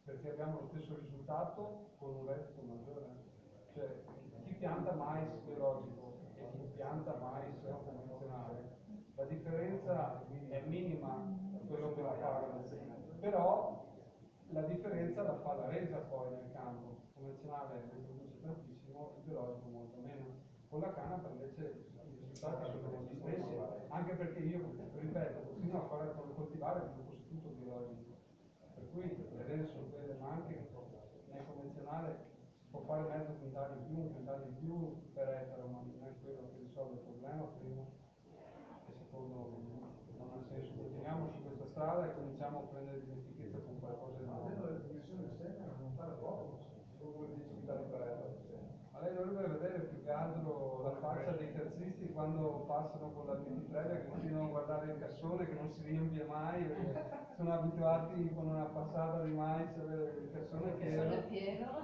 perché abbiamo lo stesso risultato con un reddito maggiore. Cioè chi pianta mais biologico e chi pianta mais convenzionale, la differenza è minima da quello che la pagano, però la differenza la fa la resa poi nel campo. Il convenzionale ne produce tantissimo, il biologico molto meno. Con la canapa invece i risultati sono gli stessi, anche perché io, ripeto, continuo a fare coltivare il gruppo tutto biologico, per cui le rese sono quelle, ma anche nel convenzionale si può fare mezzo quintale in più, un quintale in più per ettaro, ma non è quello che risolve il problema, primo, e secondo non ha senso. Continuiamo su questa strada e cominciamo a prendere dimestichezza con qualcosa di nuovo. Non fare poco, come dici quintale per ettaro. Ma lei dovrebbe vedere più che altro la faccia dei terzisti quando passano con la 23 che continuano a guardare il cassone che non si riempie mai, perché sono abituati con una passata di mais a avere il cassone pieno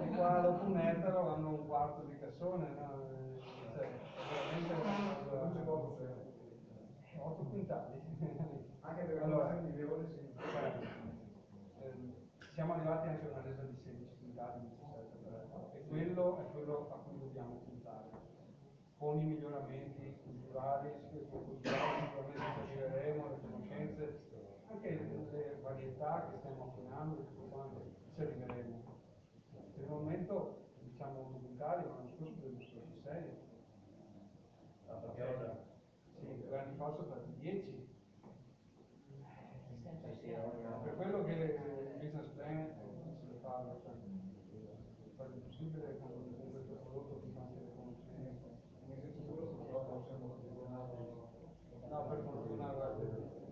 e qua dopo un ettaro hanno un quarto di cassone, no? Cioè, è veramente una cosa 8 quintali. Anche per allora, di lievole sì. Siamo arrivati anche a una resa di 16 quintali, 17 per ettaro, e quello è quello a cui dobbiamo puntare. Con i miglioramenti culturali, sicuramente ci arriveremo, le conoscenze, anche le varietà che stiamo affinando e tutto quanto, ci arriveremo. Per il momento diciamo 8 quintali, ma l'anno scorso abbiamo stati 6. Sì, 2 anni fa sono stati 10. Per quello che il business plan è difficile farlo, cioè fare il possibile con questo prodotto di tante le conoscenze. No, per fortuna guarda,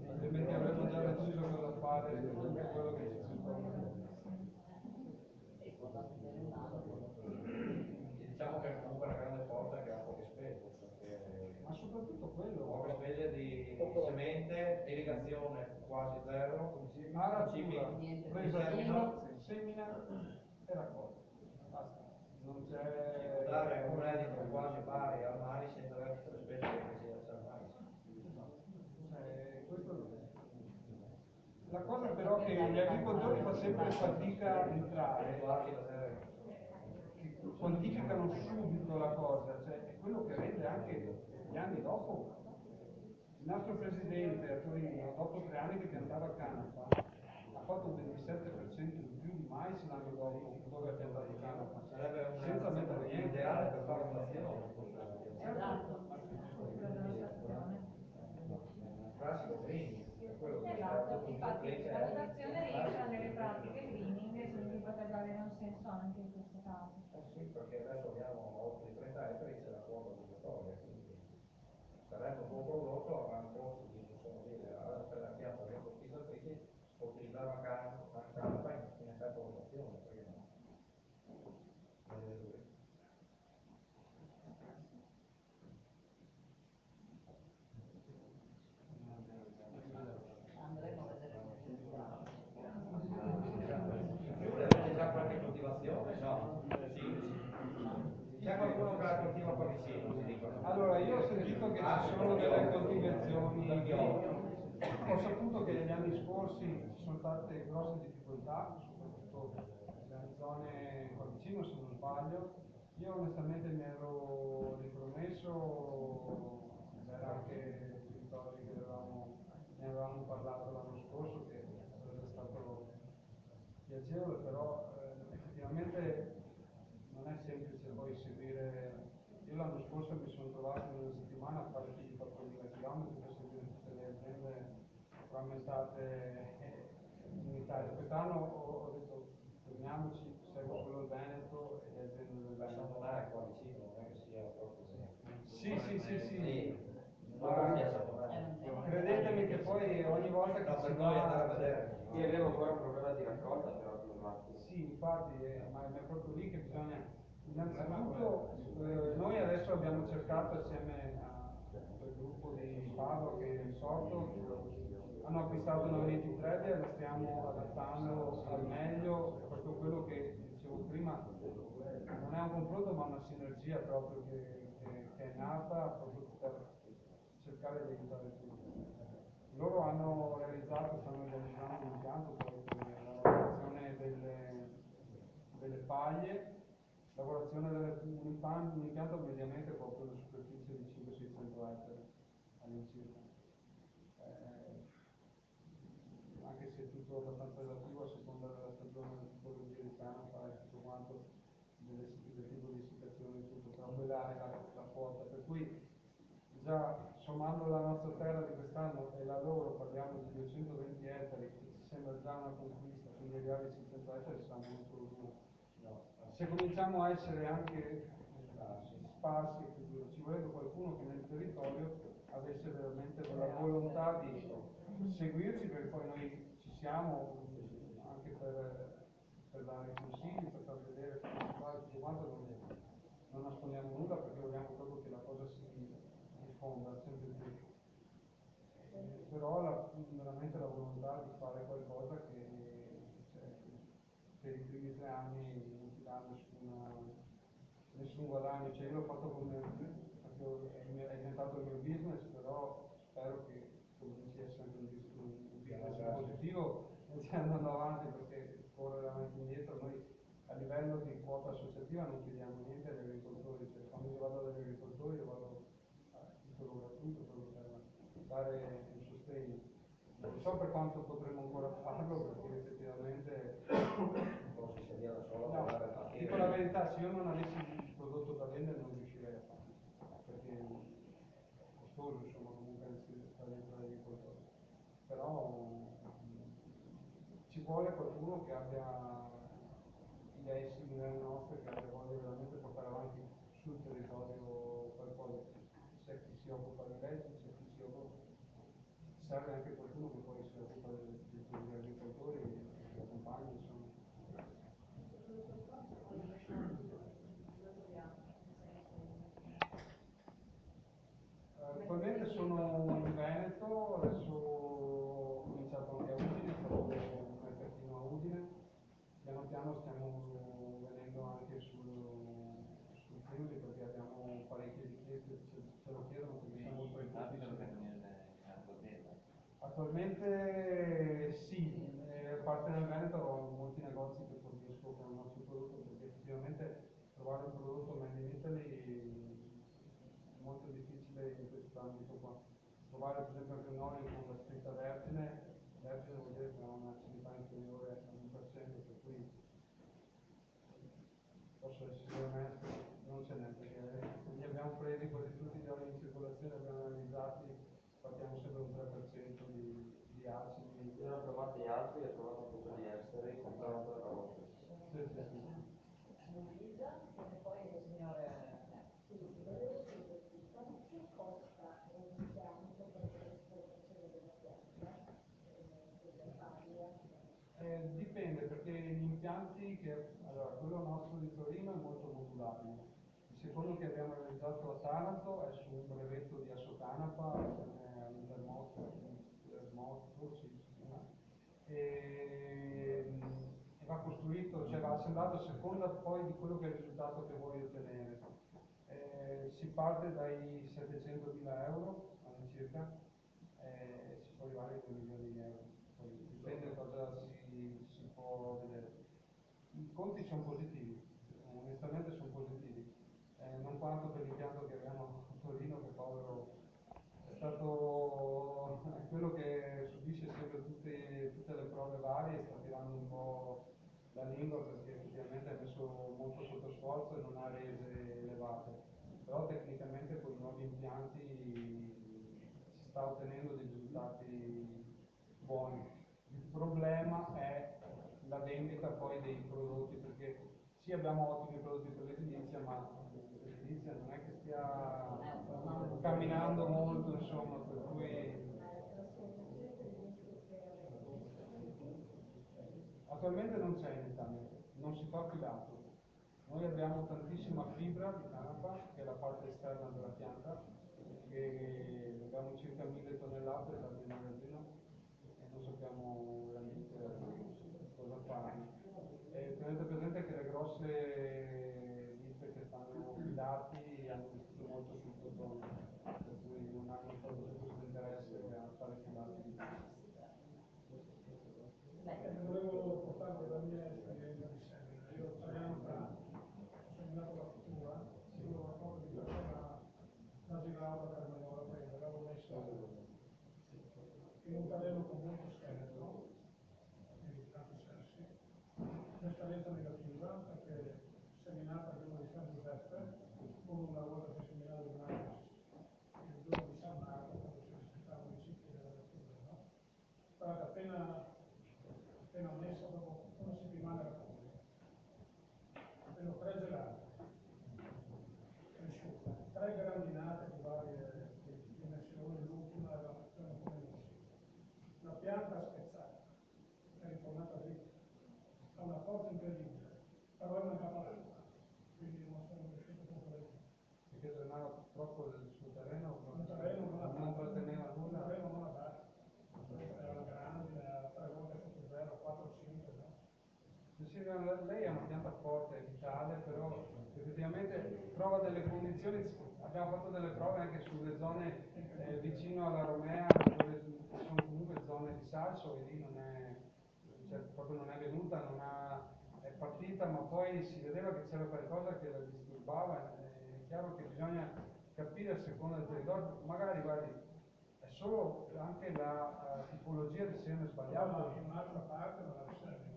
altrimenti avremmo già deciso cosa fare anche quello che ci circonda. Diciamo che comunque la grande forza è che ha poche spese, perché Ma soprattutto quello. poche spese di semente, irrigazione quasi zero, Aratura, presa semina, semina e raccolta. Basta. Non si c'è. può dare un reddito quasi pari al mais senza avere tutte le spese che si deve al mais. La cosa però che gli agricoltori fa sempre fatica a entrare, che quantificano subito la cosa, cioè è quello che rende anche gli anni dopo. Il nostro presidente a Torino, dopo 3 anni che piantava canapa, ha fatto un 27% in più di mais l'anno dopo, dove ha piantato canapa, Sarebbe senza mettere niente. ideale per fare un'azione. Classico green, è quello che Esatto, infatti la votazione rientra nelle pratiche greening e quindi potrebbe avere un senso anche in questo caso. Sì, perché adesso abbiamo oltre 30 ettari, c'è la quota obbligatoria, quindi sarebbe un buon prodotto, avrà un costo di per la pianta delle coltivatrici, utilizzare una canapa in effetto rotazione, perché no? Andremo a vedere Avete già qualche coltivazione? No. C'è qualcuno che la coltiva qua vicino, si dicono. Allora, io ho sentito che ci sono delle coltivazioni, ho saputo che negli anni scorsi scorsi ci sono state grosse difficoltà, soprattutto nelle zone qua vicino, se non sbaglio. Io onestamente mi ero ripromesso, era anche Vittorio che ne avevamo parlato l'anno scorso, che sarebbe stato piacevole, però effettivamente non è semplice poi seguire. Io l'anno scorso mi sono trovato in una settimana a fare più di 4.000 km per seguire tutte le aziende frammentate in Italia. Quest'anno ho detto fermiamoci, seguo solo il Veneto e le aziende del Veneto. Non è qua vicino, non è che sia proprio Sì. Ma Credetemi che poi ogni volta che si noi andare a va. vedere. Io avevo ancora un problema di raccolta però con le macchine. Sì, infatti, ma è proprio lì che bisogna. Innanzitutto, noi adesso abbiamo cercato assieme a quel gruppo di Padova che è insorto, hanno acquistato una 23 e la stiamo adattando al meglio. È proprio quello che dicevo prima, non è un confronto ma una sinergia proprio che è nata proprio per cercare di aiutare tutti. Loro hanno realizzato, stanno realizzando un impianto poi per la lavorazione delle paglie, lavorazione un impianto mediamente copre una superficie di 500-600 ettari all'incirca. Anche se è tutto abbastanza relativo a seconda della stagione, della tipologia di canapa e tutto quanto, del tipo di essiccazione e tutto, però quella è la quota, per cui già sommando la nostra terra di quest'anno e la loro parliamo di 220 ettari, che ci sembra già una conquista, quindi arrivare ai 600 ettari siamo solo due. Se cominciamo a essere anche sparsi, ci vorrebbe qualcuno che nel territorio avesse veramente la volontà di seguirci, perché poi noi ci siamo anche per dare consigli, per far vedere come si fa e tutto quanto, non nascondiamo nulla perché vogliamo proprio che la cosa si diffonda sempre più. Però veramente la volontà di fare qualcosa che cioè, per i primi 3 anni non ti dà nessun guadagno, cioè io l'ho fatto come è diventato il mio business, però spero che cominci a essere un business positivo e stia andando avanti, perché correre avanti e indietro noi a livello di quota associativa non chiediamo niente agli agricoltori, cioè quando io vado dagli agricoltori io vado tutto gratuito proprio per dare un sostegno. Non so per quanto potremmo ancora farlo, perché effettivamente Non si via da solo no, a partire. dico la verità, se io non avessi il prodotto da vendere non riuscirei a farlo, perché è costoso insomma comunque stare dentro l'agricoltore. Però ci vuole qualcuno che abbia idee simili alle nostre, che abbia voglia veramente portare avanti sul territorio qualcosa. C'è chi si occupa di leggi, c'è chi si occupa, serve anche qualcuno che poi si occupa degli agricoltori e che accompagna insomma. Attualmente sono in Veneto, adesso ho cominciato anche a Udine, ho fatto un mercatino a Udine, piano piano stiamo venendo anche sul Friuli perché abbiamo parecchie richieste, ce lo chiedono perché siamo tra i pochissimi. Attualmente sì, a parte nel Veneto ho molti negozi che fornisco con il nostro prodotto, perché effettivamente trovare un prodotto made in Italy è molto difficile in questo ambito qua. Trovare per esempio anche un olio con la scritta vergine vuol dire che ha un'acidità inferiore all'1%, per cui posso essere onesto, non ce n'è, perché li abbiamo presi quasi tutti gli oli in circolazione, li abbiamo analizzati, partiamo sempre un 3% di acidi. Io ne ho provati gli altri, li ho provati appunto gli esteri, comprando la roba. Sì. Luisa, e poi il signore. Sì, volevo chiederti quanto costa un impianto per l'esportazione della pianta, delle paglie? Dipende, perché gli impianti allora quello nostro di Torino è molto modulabile. Il secondo che abbiamo realizzato a Taranto è su un brevetto di Assocanapa, all'Intermotto, e va costruito, cioè va assemblato a seconda poi di quello che è il risultato che vuoi ottenere. Si parte dai 700.000 euro all'incirca, si può arrivare ai 2 milioni di euro. Poi cosa si può vedere. I conti sono positivi, onestamente sono positivi, non quanto per l'impianto che abbiamo a Torino, che povero è stato è quello che subisce sempre tutte le prove varie, sta tirando un po' la lingua perché effettivamente ha messo molto sotto sforzo e non ha rese elevate, però tecnicamente con i nuovi impianti si sta ottenendo dei risultati buoni. Il problema è la vendita poi dei prodotti, perché sì, abbiamo ottimi prodotti per l'edilizia, ma l'edilizia non è che stia camminando molto, insomma, per cui attualmente non c'è in Italia, non si fa filato. Noi abbiamo tantissima fibra di canapa, che è la parte esterna della pianta, che abbiamo circa 1000 tonnellate nel magazzino e non sappiamo veramente cosa farne. Tenete presente che le grosse ditte che fanno filati hanno investito molto sul cotone, per cui non hanno proprio questo interesse a fare filati di Volevo portarvi la mia esperienza di semina. Io 3 anni fa ho seminato la pittura, avevo raccolto di persona la girauda per andare a prendere, l'avevo messa in un terreno con molto scheletro, quindi tanti sassi, un'esperienza negativa perché seminata il giorno di San Giuseppe, come una volta che seminavo il mais il giorno di San Marco, quando si rispettavano i cicli della natura, no? Guardate, appena messa, dopo una settimana era pronta. Appena 3 gelate, cresciuta, 3 grandinate di varie dimensioni, l'ultima era una come non. La pianta spezzata, è ritornata dritta, ha una forza incredibile, però è mancata l'acqua, quindi non sono riuscito proprio a vedere. perché drenava troppo il suo terreno, Un terreno non tratteneva un nulla. terreno non adatto, era grande, era 3 volte sotto zero, 4, 5, no? Sì, lei è una pianta forte, è vitale, però effettivamente trova delle condizioni, abbiamo fatto delle prove anche sulle zone vicino alla Romea, dove sono comunque zone di sasso e lì non è, cioè, proprio non è venuta, è partita, ma poi si vedeva che c'era qualcosa che la disturbava, è chiaro che bisogna capire a seconda del territorio, magari guardi, è solo anche la tipologia di seme sbagliato. In un'altra parte non la riservi.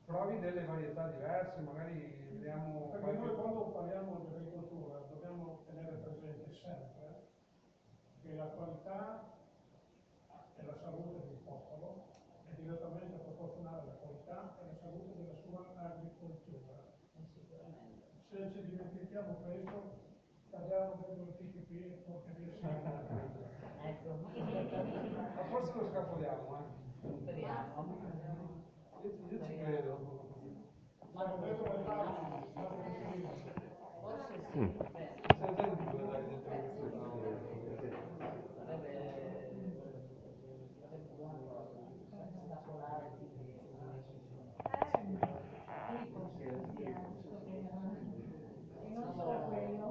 Provi delle varietà diverse, magari vediamo Perché noi quando parliamo di agricoltura dobbiamo tenere presente sempre che la qualità e la salute di un popolo è direttamente proporzionale alla qualità e alla salute della sua agricoltura. Se ci dimentichiamo questo, parliamo dentro il TPP e porcheria ma forse lo scapoliamo, Speriamo. Io ci credo. Ma non detto che facile, Forse sì. Beh, Sei già in due, dai, dentro sarebbe buona cosa. Stapolare quindi. E non solo quello.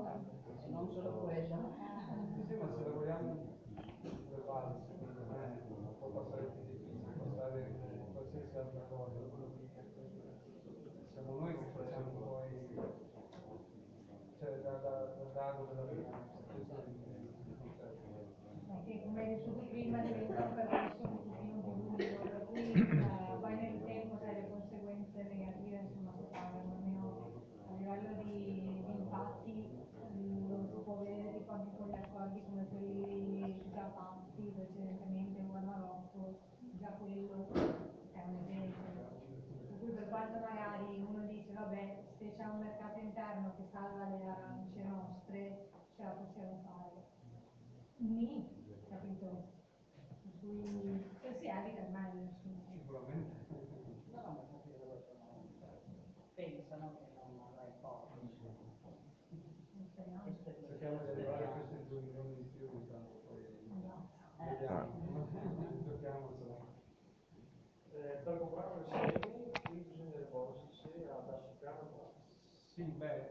E non solo quello. Sì, ma se lavoriamo sulle basi, secondo me, può passare più difficile, può passare qualsiasi altra cosa. Siamo noi che facciamo poi, cioè, da dare della vita, questo è il concetto. Che come hai detto tu prima diventa un percorso un pochino più lungo, per cui poi nel tempo sai le conseguenze negative insomma si pagano, almeno a livello di impatti lo si può vedere tipo anche con gli accordi come quelli già fatti precedentemente in Marocco, già quello è un esempio. Per cui per quanto magari uno dice vabbè se c'è un mercato interno che salva le arance nostre ce la possiamo fare. Capito? Per cui se si evita è meglio, insomma. Sicuramente. No, no, ma capire dove sono. Pensano che non avrai poco. Cerchiamo di arrivare a questi 2 milioni di più, intanto poi vediamo, giochiamocela. Per comprare un semi, qui bisogna rivolgersi a Basso Piano. Sì, beh,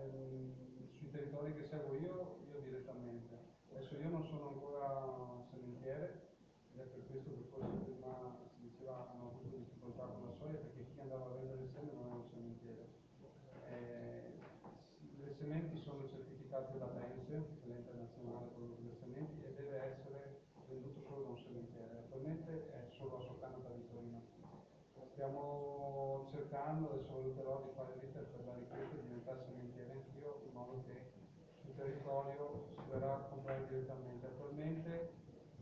sui territori che seguo io direttamente. Adesso io non sono ancora sementiere ed è per questo che forse prima si diceva anno, adesso valuterò di fare l'iter per la richiesta di diventare sementiere anch'io, in modo che sul territorio si verrà a comprare direttamente. Attualmente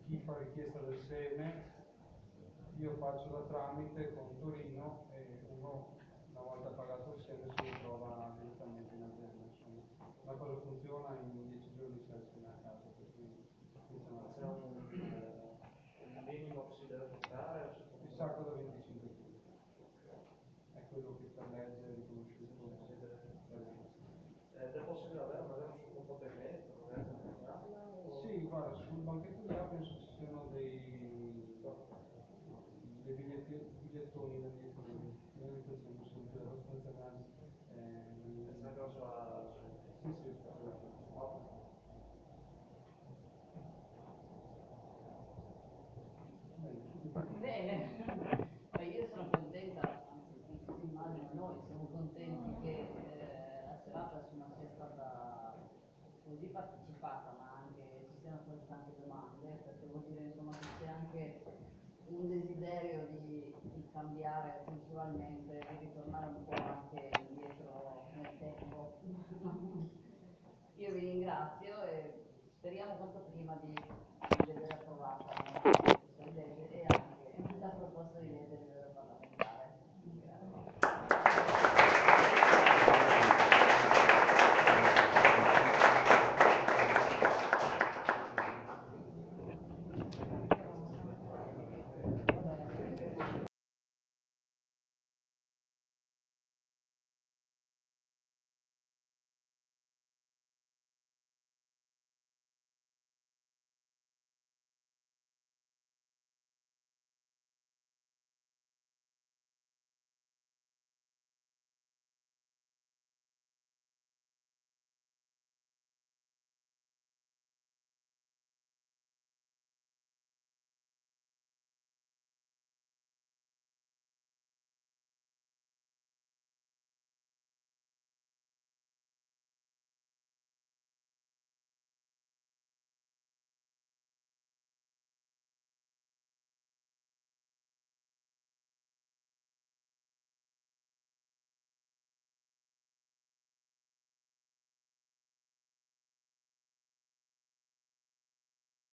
chi fa richiesta del seme, io faccio da tramite con Torino e uno, una volta pagato il seme, si lo trova direttamente in azienda. Insomma, la cosa funziona, in 10 giorni c'è il seme a casa, per cui funziona. C'è un minimo che si deve comprare? Il sacco da 25 kg. È quello che per legge è riconosciuto dalla legge. Ed è possibile avere magari un supporto tecnico, magari Sì, guarda, sul banchetto di là penso ci siano dei bigliettoni da dietro, noi li facciamo sempre abbastanza grandi. Sì, sì, Bene, ma io sono contenta, anzi immagino noi siamo contenti che la serata insomma, sia stata così partecipata, ma anche ci siano state tante domande, perché vuol dire insomma, che c'è anche un desiderio di cambiare culturalmente, di ritornare un po' anche indietro nel tempo. Io vi ringrazio e speriamo quanto prima di vedere approvata